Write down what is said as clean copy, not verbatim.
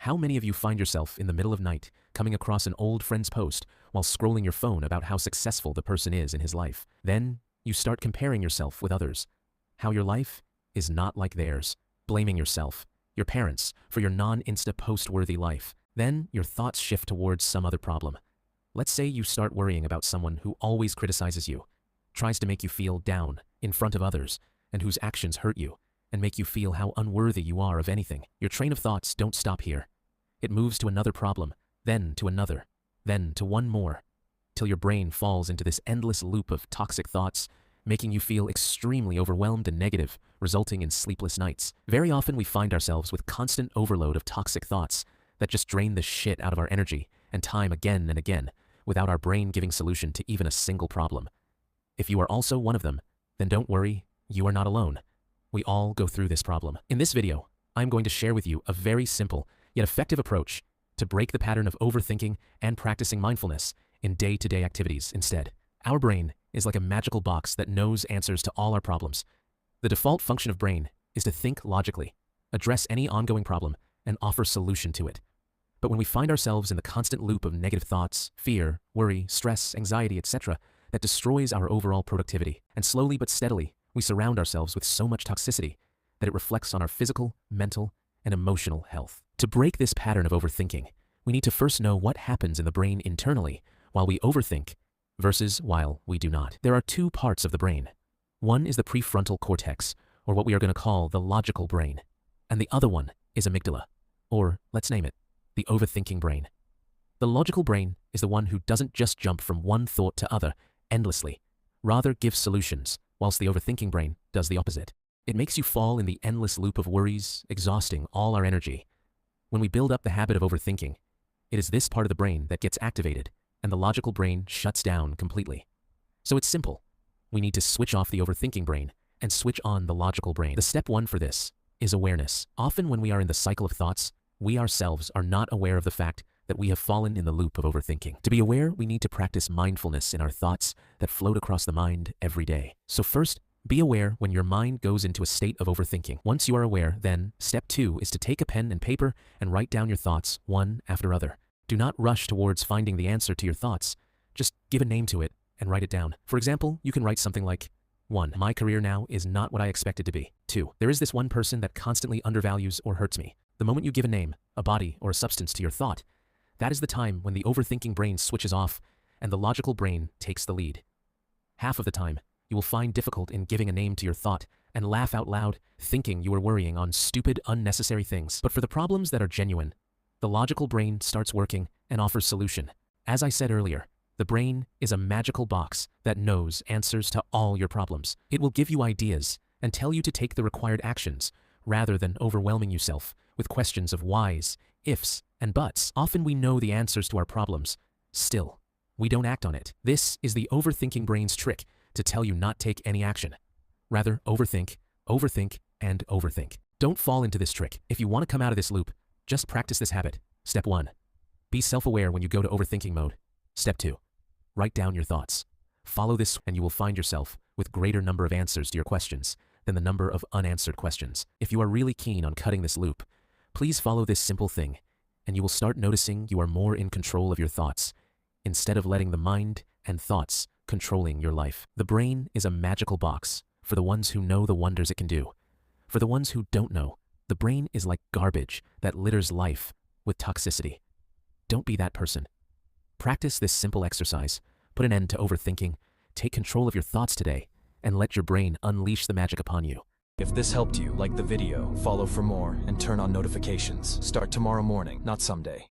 How many of you find yourself in the middle of night coming across an old friend's post while scrolling your phone about how successful the person is in his life? Then you start comparing yourself with others. How your life is not like theirs. Blaming yourself, your parents, for your non-Insta post-worthy life. Then your thoughts shift towards some other problem. Let's say you start worrying about someone who always criticizes you, tries to make you feel down in front of others, and whose actions hurt you and make you feel how unworthy you are of anything. Your train of thoughts don't stop here. It moves to another problem, then to another, then to one more, till your brain falls into this endless loop of toxic thoughts, making you feel extremely overwhelmed and negative, resulting in sleepless nights. Very often we find ourselves with constant overload of toxic thoughts that just drain the shit out of our energy and time again and again, without our brain giving solution to even a single problem. If you are also one of them, then don't worry, you are not alone. We all go through this problem. In this video, I'm going to share with you a very simple yet effective approach to break the pattern of overthinking and practicing mindfulness in day-to-day activities instead. Our brain is like a magical box that knows answers to all our problems. The default function of brain is to think logically, address any ongoing problem, and offer solution to it. But when we find ourselves in the constant loop of negative thoughts, fear, worry, stress, anxiety, etc., that destroys our overall productivity, and slowly but steadily, we surround ourselves with so much toxicity that it reflects on our physical, mental, and emotional health. To break this pattern of overthinking, we need to first know what happens in the brain internally while we overthink versus while we do not. There are two parts of the brain. One is the prefrontal cortex, or what we are going to call the logical brain, and the other one is amygdala, or let's name it, the overthinking brain. The logical brain is the one who doesn't just jump from one thought to other endlessly, rather gives solutions, whilst the overthinking brain does the opposite. It makes you fall in the endless loop of worries, exhausting all our energy. When we build up the habit of overthinking, it is this part of the brain that gets activated, and the logical brain shuts down completely. So it's simple. We need to switch off the overthinking brain and switch on the logical brain. The step one for this is awareness. Often when we are in the cycle of thoughts, we ourselves are not aware of the fact that we have fallen in the loop of overthinking. To be aware, we need to practice mindfulness in our thoughts that float across the mind every day. So first, be aware when your mind goes into a state of overthinking. Once you are aware, then step two is to take a pen and paper and write down your thoughts one after other. Do not rush towards finding the answer to your thoughts. Just give a name to it and write it down. For example, you can write something like, 1. My career now is not what I expected to be. 2. There is this one person that constantly undervalues or hurts me. The moment you give a name, a body, or a substance to your thought, that is the time when the overthinking brain switches off and the logical brain takes the lead. Half of the time, you will find difficult in giving a name to your thought and laugh out loud, thinking you are worrying on stupid, unnecessary things. But for the problems that are genuine, the logical brain starts working and offers solution. As I said earlier, the brain is a magical box that knows answers to all your problems. It will give you ideas and tell you to take the required actions, rather than overwhelming yourself with questions of whys, ifs, and buts. Often we know the answers to our problems. Still, we don't act on it. This is the overthinking brain's trick to tell you not take any action. Rather, overthink, overthink, and overthink. Don't fall into this trick. If you want to come out of this loop, just practice this habit. Step 1. Be self-aware when you go to overthinking mode. Step 2. Write down your thoughts. Follow this and you will find yourself with greater number of answers to your questions than the number of unanswered questions. If you are really keen on cutting this loop, please follow this simple thing, and you will start noticing you are more in control of your thoughts, instead of letting the mind and thoughts controlling your life. The brain is a magical box for the ones who know the wonders it can do. For the ones who don't know, the brain is like garbage that litters life with toxicity. Don't be that person. Practice this simple exercise, put an end to overthinking, take control of your thoughts today, and let your brain unleash the magic upon you. If this helped you, like the video, follow for more, and turn on notifications. Start tomorrow morning, not someday.